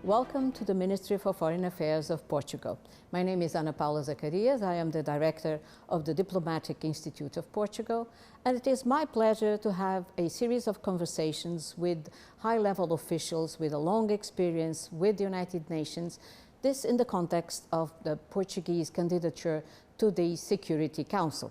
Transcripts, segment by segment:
Welcome to the Ministry for Foreign Affairs of Portugal. My name is Ana Paula Zacarias. I am the director of the Diplomatic Institute of Portugal, and it is my pleasure to have a series of conversations with high-level officials with a long experience with the United Nations, this in the context of the Portuguese candidature to the Security Council.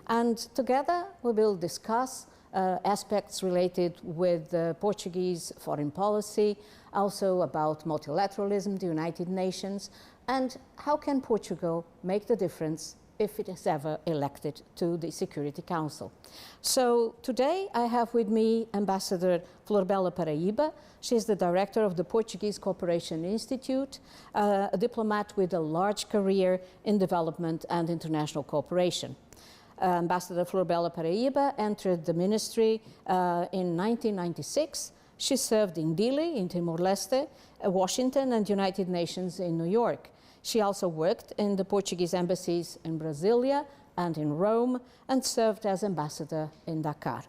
And together we will discuss aspects related with Portuguese foreign policy, also about multilateralism, the United Nations, and how can Portugal make the difference if it is ever elected to the Security Council. So today I have with me Ambassador Florbela Paraíba. She is the director of the Portuguese Cooperation Institute, a diplomat with a large career in development and international cooperation. Ambassador Florbela Paraíba entered the ministry in 1996. She served in Dili, in Timor-Leste, Washington, and United Nations in New York. She also worked in the Portuguese embassies in Brasilia and in Rome, and served as ambassador in Dakar.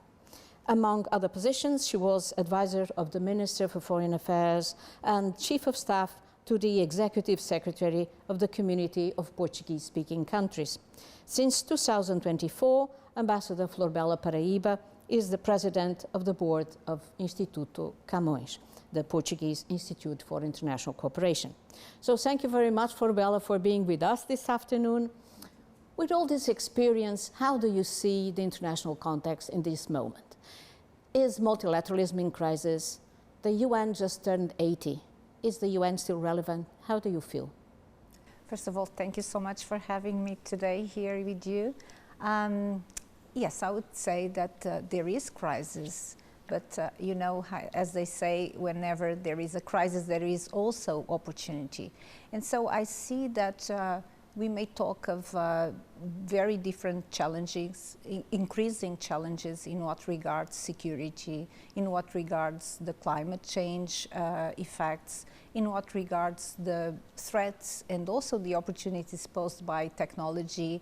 Among other positions, she was advisor of the Minister for Foreign Affairs and Chief of Staff to the Executive Secretary of the Community of Portuguese-speaking countries. Since 2024, Ambassador Florbela Paraíba is the president of the board of Instituto Camões, the Portuguese Institute for International Cooperation. So thank you very much, Florbela, for being with us this afternoon. With all this experience, how do you see the international context in this moment? Is multilateralism in crisis? The UN just turned 80. Is the UN still relevant? How do you feel? First of all, thank you so much for having me today here with you. Yes, I would say that there is crisis, but you know, as they say, whenever there is a crisis, there is also opportunity. And so I see that we may talk of very different challenges, increasing challenges in what regards security, in what regards the climate change effects, in what regards the threats and also the opportunities posed by technology.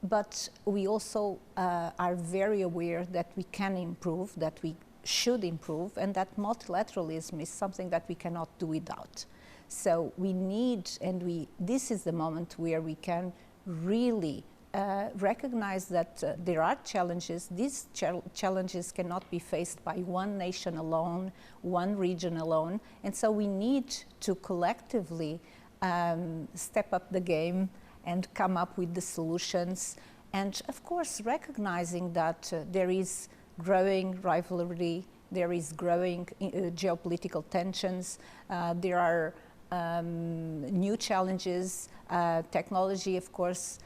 But we also are very aware that we can improve, that we should improve, and that multilateralism is something that we cannot do without. So we need, and this is the moment where we can really recognize that there are challenges. These challenges cannot be faced by one nation alone, one region alone, and so we need to collectively step up the game and come up with the solutions. And of course, recognizing that there is growing rivalry, there is growing geopolitical tensions, there are new challenges. Technology, of course,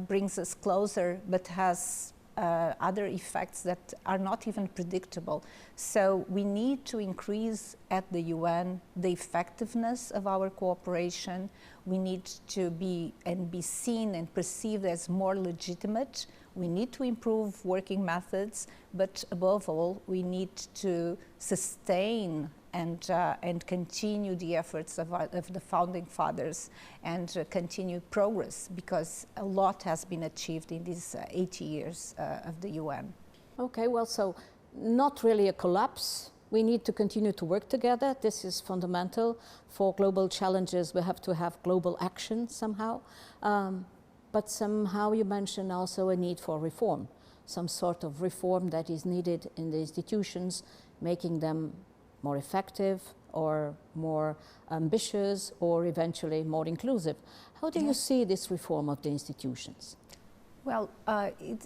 brings us closer, but has other effects that are not even predictable. So we need to increase at the UN the effectiveness of our cooperation. We need to be seen and perceived as more legitimate. We need to improve working methods, but above all, we need to sustain and continue the efforts of the founding fathers and continue progress, because a lot has been achieved in these 80 years of the UN. Okay, well, so not really a collapse. We need to continue to work together. This is fundamental. For global challenges, we have to have global action somehow. But somehow you mentioned also a need for reform, some sort of reform that is needed in the institutions, making them more effective or more ambitious or eventually more inclusive. How do you see this reform of the institutions? Well,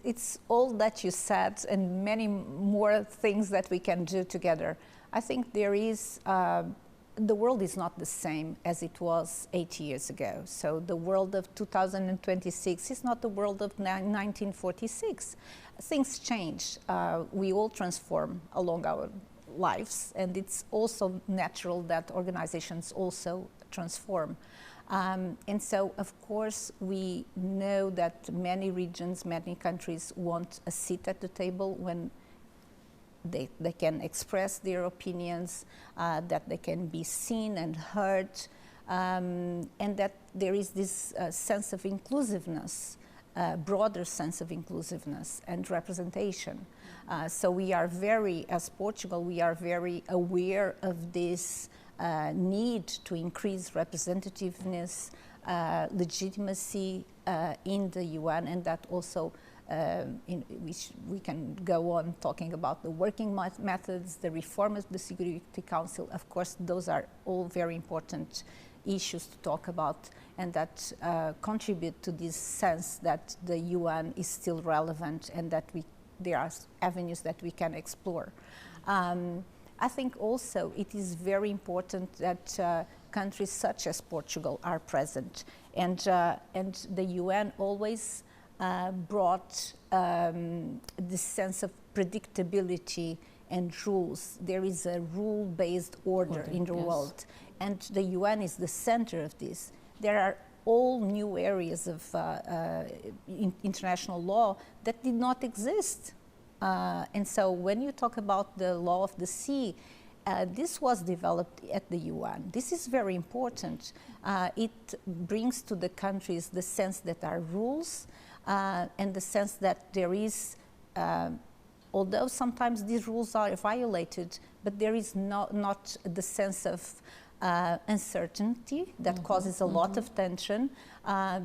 it's all that you said and many more things that we can do together. I think there is, the world is not the same as it was 80 years ago. So the world of 2026 is not the world of 1946. Things change. We all transform along our lives, and it's also natural that organizations also transform. And so, of course, we know that many regions, many countries want a seat at the table when they can express their opinions, that they can be seen and heard, and that there is this sense of inclusiveness broader sense of inclusiveness and representation. So we are very, as Portugal, we are very aware of this need to increase representativeness, legitimacy in the UN, and that also we can go on talking about the working methods, the reform of the Security Council. Of course, those are all very important issues to talk about, and that contribute to this sense that the UN is still relevant and that there are avenues that we can explore. I think also it is very important that countries such as Portugal are present, and the UN always brought this sense of predictability and rules. There is a rule-based order in the world, and the UN is the center of this. There are all new areas of international law that did not exist. And so when you talk about the law of the sea, this was developed at the UN. This is very important. It brings to the countries the sense that there are rules and the sense that there is, although sometimes these rules are violated, but there is not the sense of uncertainty that causes a lot of tension.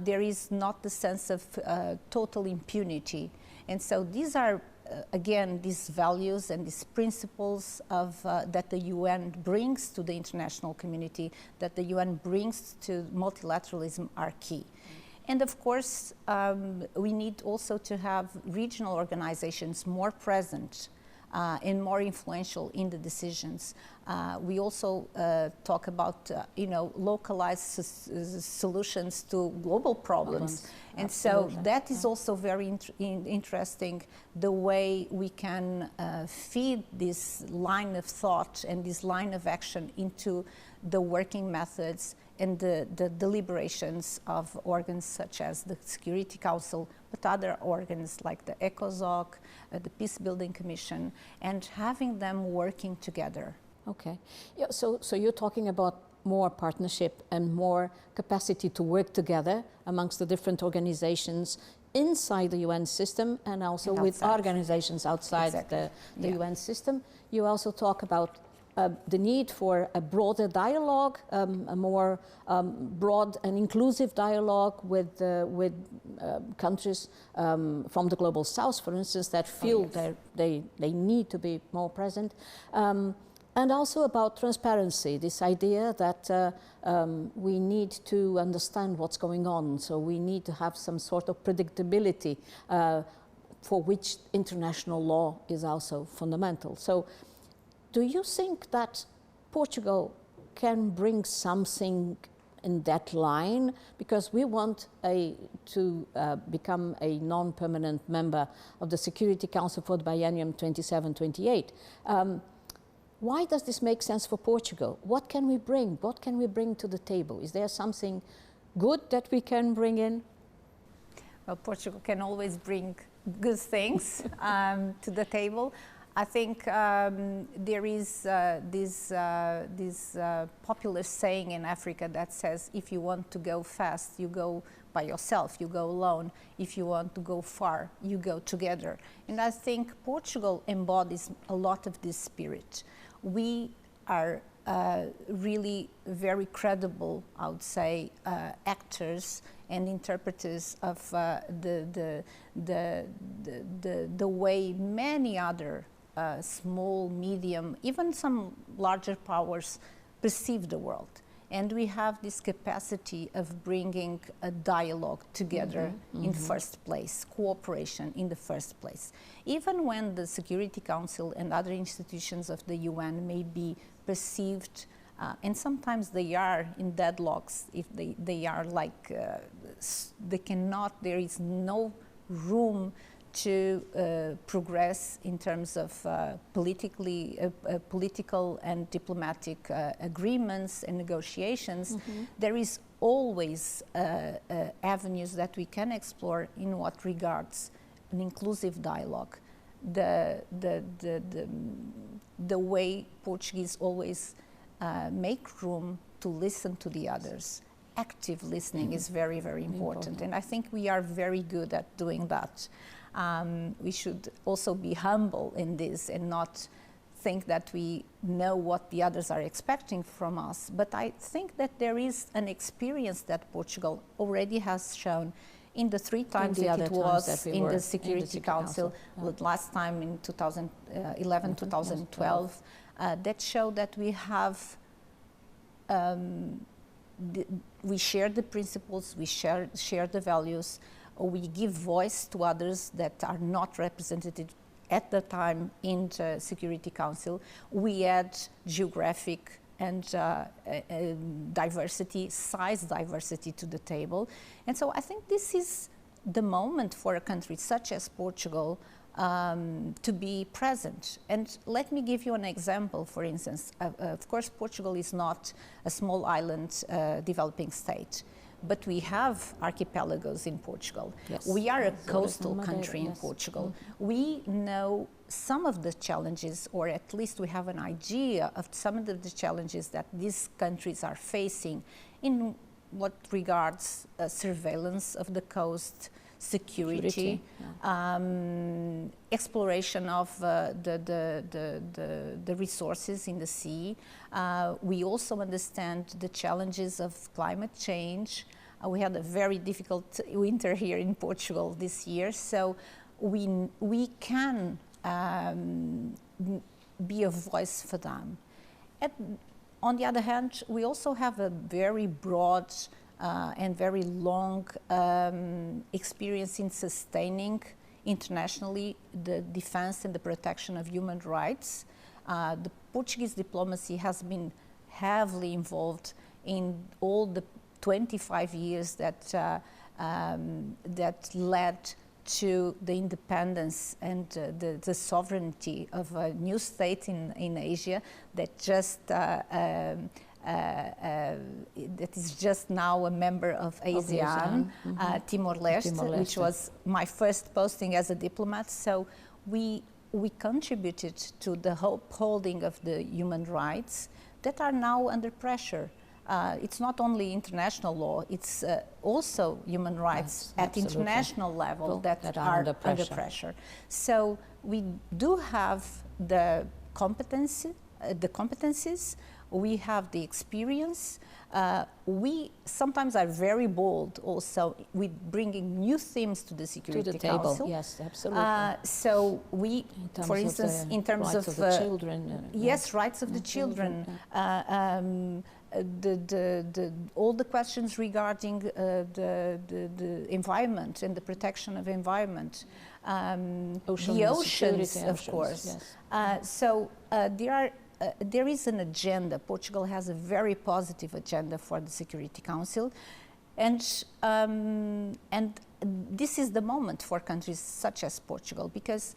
There is not the sense of total impunity. And so these are, again, these values and these principles of, that the UN brings to the international community, that the UN brings to multilateralism are key. And of course, we need also to have regional organizations more present and more influential in the decisions. We also talk about, localized solutions to global problems. And so that is also very interesting, the way we can feed this line of thought and this line of action into the working methods and the deliberations of organs such as the Security Council, but other organs like the ECOSOC, the Peace Building Commission, and having them working together. Okay, yeah, so you're talking about more partnership and more capacity to work together amongst the different organizations inside the UN system and also with organizations outside the UN system. You also talk about the need for a broader dialogue, a more broad and inclusive dialogue with countries from the Global South, for instance, that feel they need to be more present. And also about transparency, this idea that we need to understand what's going on, so we need to have some sort of predictability for which international law is also fundamental. So do you think that Portugal can bring something in that line? Because we want to become a non-permanent member of the Security Council for the biennium 27-28. Why does this make sense for Portugal? What can we bring? What can we bring to the table? Is there something good that we can bring in? Well, Portugal can always bring good things to the table. I think there is this popular saying in Africa that says, if you want to go fast, you go by yourself, you go alone. If you want to go far, you go together. And I think Portugal embodies a lot of this spirit. We are really very credible, I would say, actors and interpreters of the way many other small, medium, even some larger powers perceive the world. And we have this capacity of bringing a dialogue together in the first place, cooperation in the first place. Even when the Security Council and other institutions of the UN may be perceived, and sometimes they are in deadlocks, if they are like, they cannot, there is no room to progress in terms of political and diplomatic agreements and negotiations. There is always avenues that we can explore in what regards an inclusive dialogue. The way Portuguese always make room to listen to the others active listening is very, very important. And I think we are very good at doing that. We should also be humble in this and not think that we know what the others are expecting from us. But I think that there is an experience that Portugal already has shown in the 3 times that it was in the Security Council, last time in 2011, 2012, that showed that we have we share the principles, we share the values, we give voice to others that are not represented at the time in the Security Council. We add geographic and diversity, size diversity to the table. And so I think this is the moment for a country such as Portugal to be present. And let me give you an example, for instance. Of course, Portugal is not a small island developing state, but we have archipelagos in Portugal. Yes. We are a coastal country in Portugal. We know some of the challenges, or at least we have an idea of some of the challenges that these countries are facing in what regards surveillance of the coast, security, exploration of the resources in the sea. We also understand the challenges of climate change. We had a very difficult winter here in Portugal this year, so we can be a voice for them. On the other hand, we also have a very broad and very long experience in sustaining internationally the defense and the protection of human rights. The Portuguese diplomacy has been heavily involved in all the 25 years that led to the independence and the sovereignty of a new state in Asia that just that is just now a member of ASEAN, Timor-Leste, which was my first posting as a diplomat. So we contributed to the upholding of the human rights that are now under pressure. It's not only international law, it's also human rights at international level that are under pressure. So we do have the competencies, we have the experience. We sometimes are very bold also with bringing new themes to the Security Council. Table. Yes, absolutely. So we, for instance, in terms of the children. Yes, rights of the children. All the questions regarding the environment and the protection of environment, the oceans, of course. Yes. So there is an agenda. Portugal has a very positive agenda for the Security Council, and this is the moment for countries such as Portugal, because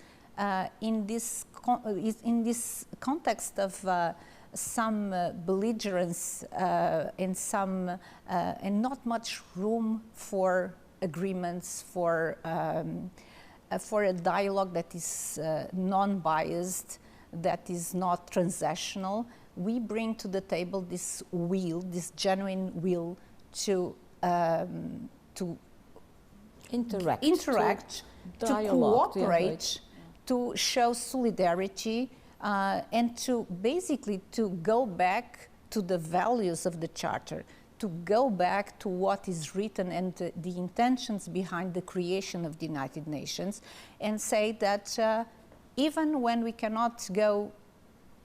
in this context of some belligerence and not much room for agreements, for a dialogue that is non-biased, that is not transactional, we bring to the table this will, this genuine will to interact, to cooperate, to show solidarity, and to basically to go back to the values of the Charter, to go back to what is written and the intentions behind the creation of the United Nations, and say that even when we cannot go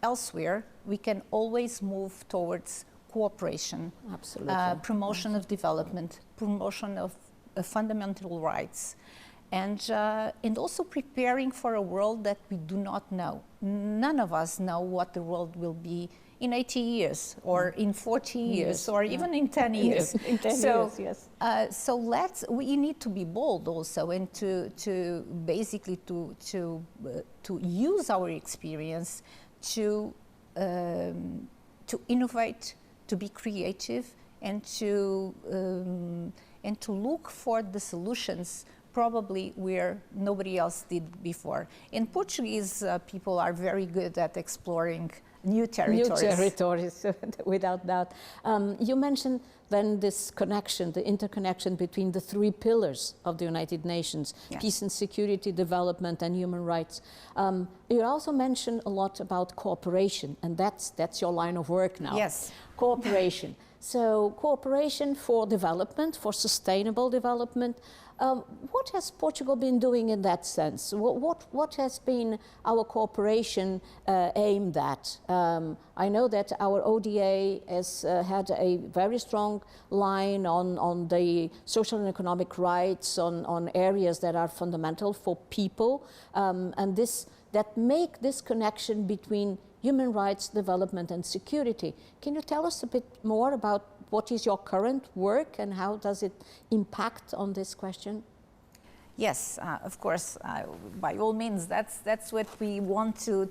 elsewhere, we can always move towards cooperation, promotion of development, promotion of fundamental rights, and also preparing for a world that we do not know. None of us know what the world will be in 80 years, or in 40 years, or even in 10 years. In 10 years, yes. So we need to be bold also, and to basically to use our experience to innovate, to be creative, and to look for the solutions probably where nobody else did before. And Portuguese people are very good at exploring new territories. New territories, without doubt. You mentioned then this connection, the interconnection between the three pillars of the United Nations, Yes. peace and security, development and human rights. You also mentioned a lot about cooperation, and that's your line of work now. Yes. Cooperation. So cooperation for development, for sustainable development. What has Portugal been doing in that sense? What has been our cooperation aimed at? I know that our ODA has had a very strong line on the social and economic rights, on areas that are fundamental for people, and that make this connection between human rights, development and security. Can you tell us a bit more about what is your current work and how does it impact on this question? Yes, of course, by all means, that's what we want to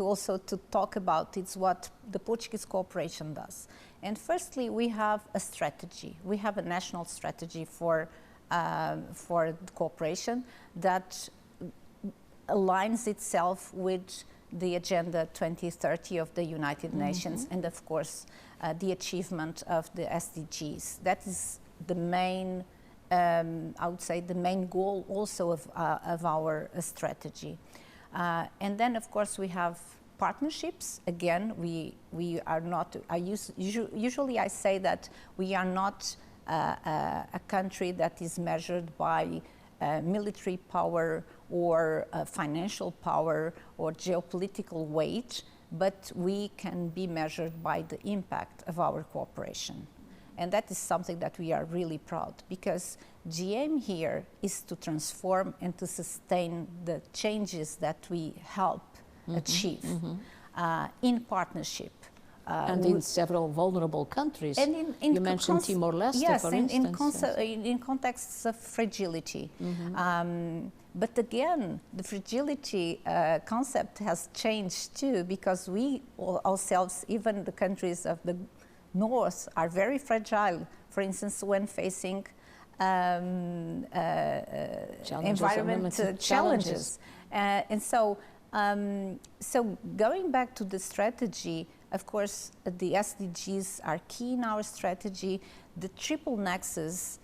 also to talk about. It's what the Portuguese cooperation does. And firstly, we have a strategy. We have a national strategy for cooperation that aligns itself with the Agenda 2030 of the United Nations, and of course the achievement of the SDGs. That is the main, I would say, the main goal also of our strategy. And then of course we have partnerships. Again, we are not, usually I say that we are not a country that is measured by military power or financial power or geopolitical weight, but we can be measured by the impact of our cooperation. And that is something that we are really proud, because the aim here is to transform and to sustain the changes that we help achieve in partnership. And in several vulnerable countries. And you mentioned Timor-Leste, yes, for instance. in contexts of fragility. But again, the fragility concept has changed too, because we ourselves, even the countries of the North, are very fragile. For instance, when facing environment challenges. And so going back to the strategy, of course, the SDGs are key in our strategy. The triple nexus,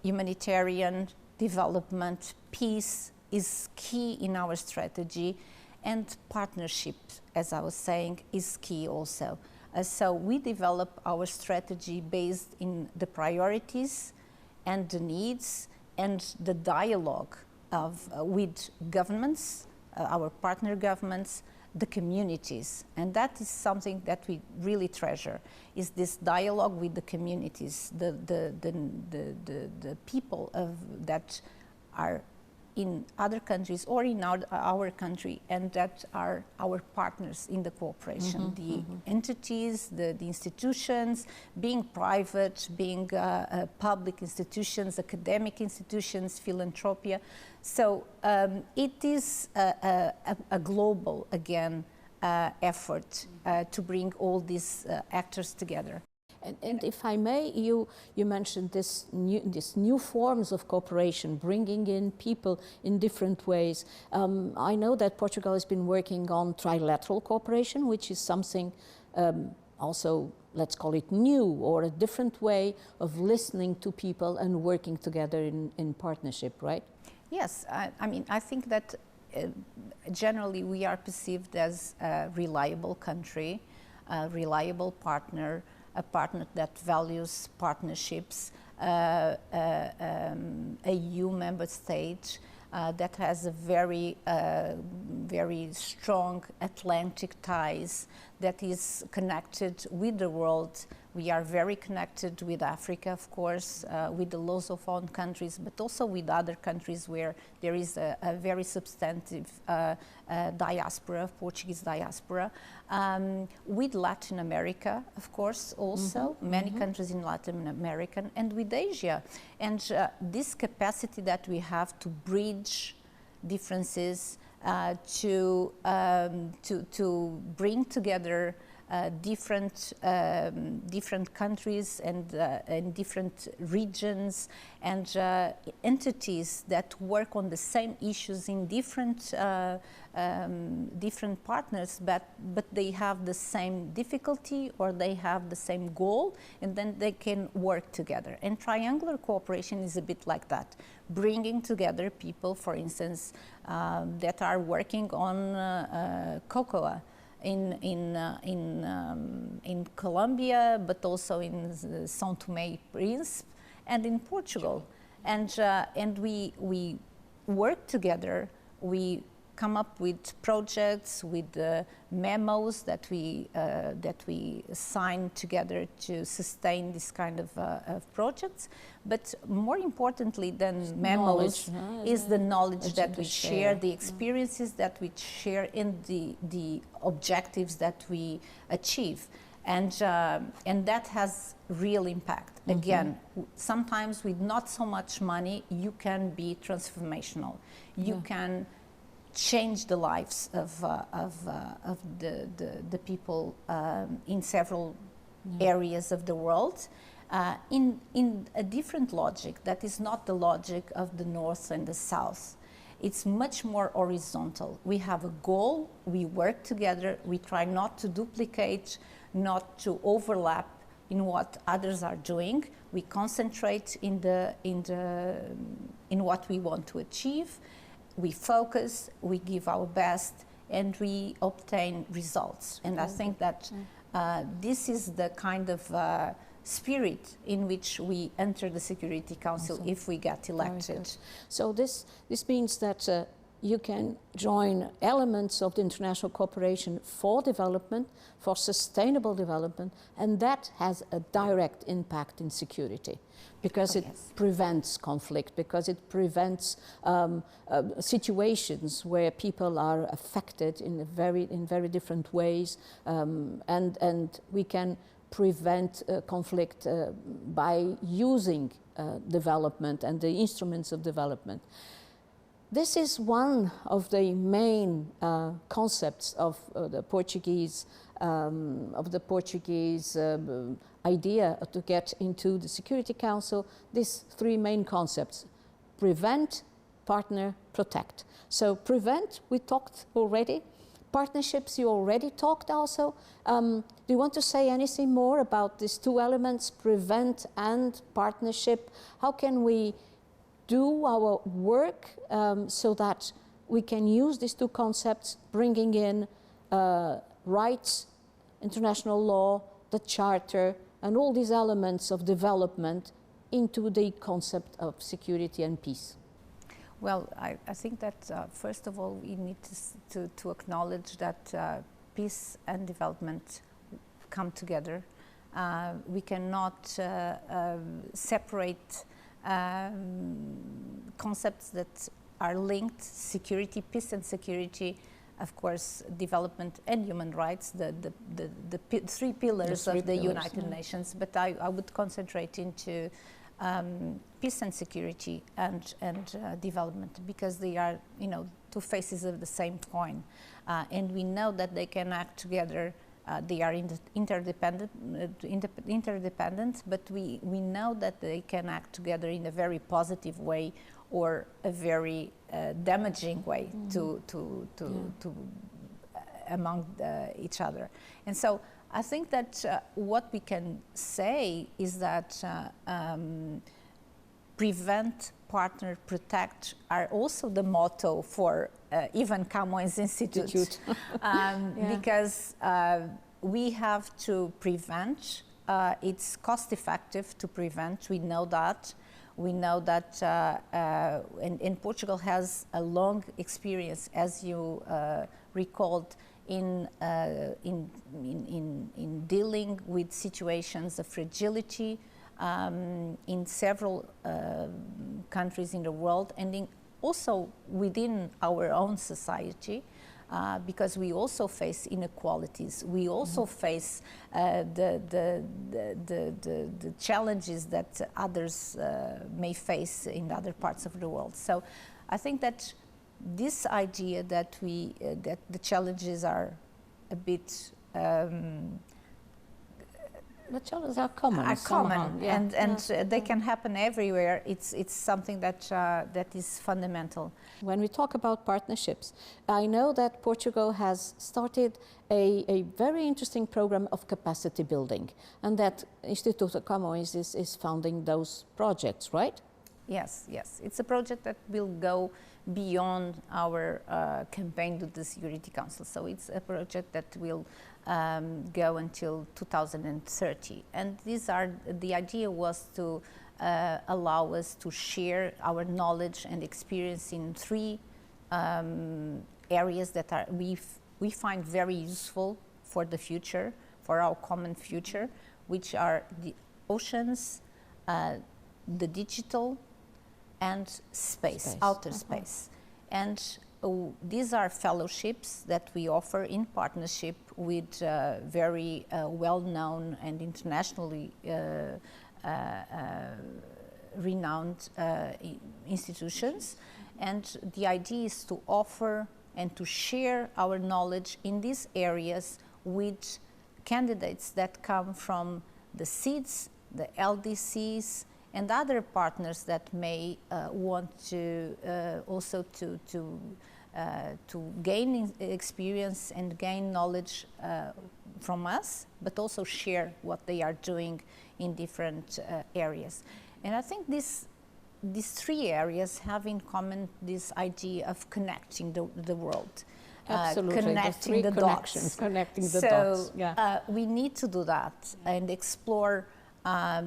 humanitarian, development, peace, is key in our strategy. And partnership, as I was saying, is key also. So we develop our strategy based in the priorities and the needs and the dialogue with governments, our partner governments, the communities. And that is something that we really treasure, is this dialogue with the communities, the people that are in other countries or in our country, and that are our partners in the cooperation. The entities, the institutions, being private, being public institutions, academic institutions, philanthropia. So it is a global, again, effort to bring all these actors together. And if I may, you mentioned this new forms of cooperation, bringing in people in different ways. I know that Portugal has been working on trilateral cooperation, which is something also, let's call it new, or a different way of listening to people and working together in partnership, right? Yes, I mean, I think that generally we are perceived as a reliable country, a reliable partner, a partner that values partnerships, a EU member state that has a very strong Atlantic ties, that is connected with the world. We are very connected with Africa, of course, with the Lusophone countries, but also with other countries where there is a very substantive diaspora, Portuguese diaspora. With Latin America, of course, also, many countries in Latin America, and with Asia. And this capacity that we have to bridge differences, to bring together different countries and different regions and entities that work on the same issues in different partners, but they have the same difficulty or they have the same goal, and then they can work together. And triangular cooperation is a bit like that, bringing together people, for instance, that are working on cocoa in Colombia, but also in São Tomé and Príncipe and in Portugal. And we work together. We come up with projects, with memos that we sign together to sustain this kind of projects. But more importantly than memos is the knowledge that we share, the experiences that we share, and the objectives that we achieve. And that has real impact. Again, sometimes with not so much money, you can be transformational. You can change the lives of the people in several areas of the world in a different logic that is not the logic of the North and the South. It's much more horizontal. We have a goal, we work together, we try not to duplicate, not to overlap in what others are doing. We concentrate in what we want to achieve. We focus, we give our best, and we obtain results. And I think that this is the kind of spirit in which we enter the Security Council if we get elected. So this means that you can join elements of the international cooperation for development, for sustainable development, and that has a direct impact in security, because it prevents conflict, because it prevents situations where people are affected in very different ways, and we can prevent conflict by using development and the instruments of development. This is one of the main concepts of the Portuguese idea to get into the Security Council. These three main concepts: prevent, partner, protect. So prevent, we talked already. Partnerships, you already talked also. Do you want to say anything more about these two elements, prevent and partnership? How can we do our work so that we can use these two concepts, bringing in rights, international law, the charter, and all these elements of development into the concept of security and peace? Well, I think that first of all, we need to acknowledge that peace and development come together. We cannot separate concepts that are linked: security, peace and security, of course, development and human rights, the three pillars of the United Nations. But I would concentrate into peace and security and development, because they are, two faces of the same coin, and we know that they can act together. They are interdependent, but we know that they can act together in a very positive way or a very damaging way among each other. And so I think that what we can say is that prevent, partner, protect are also the motto for Ivan Camões Institute. Because we have to prevent. It's cost effective to prevent, we know that. We know that and Portugal has a long experience, as you recalled, in dealing with situations of fragility in several countries in the world, and also within our own society, because we also face inequalities. We also face the challenges that others may face in other parts of the world. So I think that this idea that that the challenges are a bit the challenges are common. Are common, yeah. and they can happen everywhere. It's something that that is fundamental. When we talk about partnerships, I know that Portugal has started a very interesting program of capacity building, and that Instituto Camões is founding those projects, right? Yes, yes. It's a project that will go beyond our campaign to the Security Council. So it's a project that will go until 2030. And the idea was to allow us to share our knowledge and experience in three areas that we find very useful for the future, for our common future, which are the oceans, the digital, and space, outer space. And these are fellowships that we offer in partnership with very well-known and internationally renowned institutions. And the idea is to offer and to share our knowledge in these areas with candidates that come from the SEEDs, the LDCs, and other partners that may want to also to gain experience and gain knowledge from us, but also share what they are doing in different areas. And I think these three areas have in common this idea of connecting the world. Absolutely, connecting the dots. Connecting the dots. So yeah. We need to do that and explore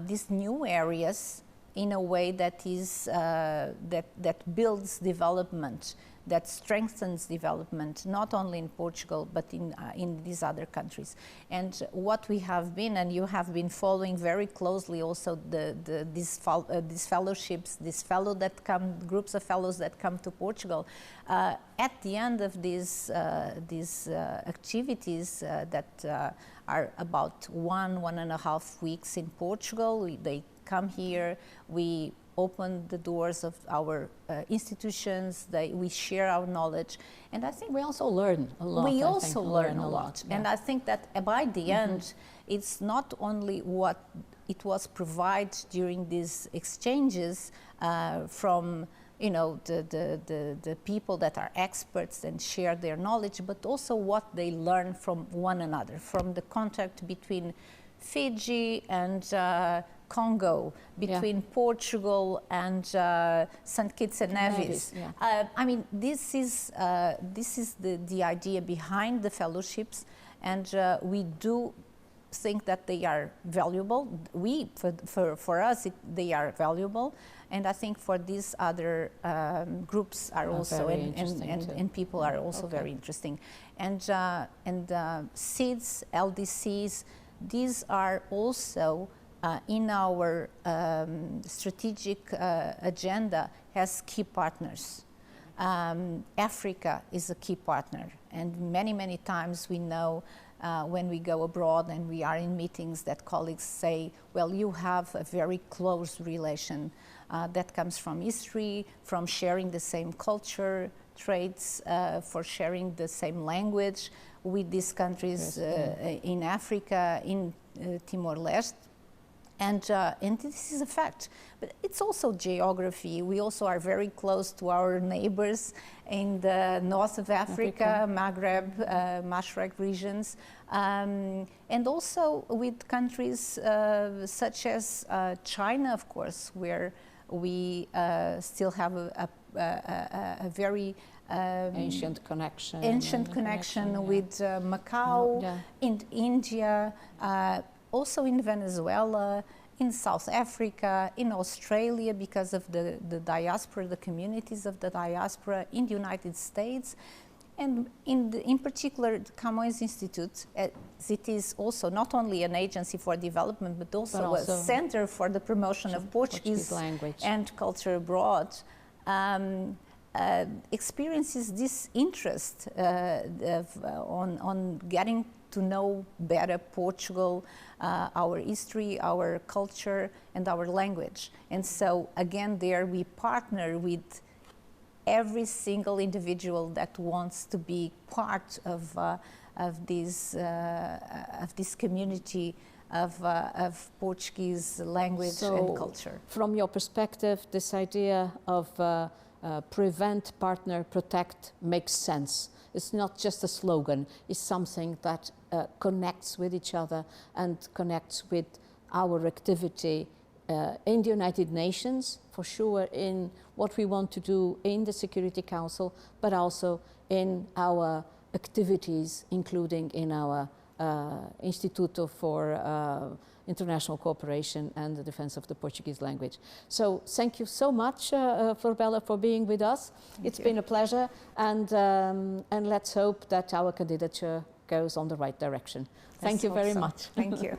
these new areas in a way that is that builds development, that strengthens development, not only in Portugal but in these other countries. And what we have been, and you have been following very closely also these fellowships, groups of fellows that come to Portugal. At the end of these activities that are about 1.5 weeks in Portugal, they come here, we open the doors of our institutions, we share our knowledge, and I think we also learn a lot. We also learn a lot. Yeah. And I think that by the end, it's not only what it was provided during these exchanges from the people that are experts and share their knowledge, but also what they learn from one another, from the contact between Fiji and Congo, between Portugal and St. Kitts and Nevis. Yeah. I mean, this is the idea behind the fellowships, and we do think that they are valuable. For us, they are valuable, and I think for these other groups are also and people are also very interesting. And SEEDs, LDCs, these are also in our strategic agenda as key partners. Africa is a key partner, and many times we know when we go abroad and we are in meetings that colleagues say, well, you have a very close relation that comes from history, from sharing the same culture, traits, for sharing the same language with these countries in Africa, in Timor-Leste. And this is a fact. But it's also geography. We also are very close to our neighbors in the north of Africa. Maghreb, Mashrek regions. And also with countries such as China, of course, where we still have a very ancient connection with Macau, in India, also in Venezuela, in South Africa, in Australia because of the diaspora, the communities of the diaspora, in the United States. And in particular, the Camões Institute, it is also not only an agency for development, but also a center for the promotion of Portuguese language and culture abroad, experiences this interest on getting to know better Portugal, our history, our culture, and our language. And so, again, there we partner with every single individual that wants to be part of this community of Portuguese language and culture. From your perspective, this idea of prevent, partner, protect makes sense. It's not just a slogan, it's something that connects with each other and connects with our activity in the United Nations, for sure, in what we want to do in the Security Council, but also in our activities, including in our Instituto for International Cooperation and the Defense of the Portuguese Language. So thank you so much, Florbella, for being with us. It's been a pleasure, and let's hope that our candidature goes on the right direction. Thank you very much. Thank you.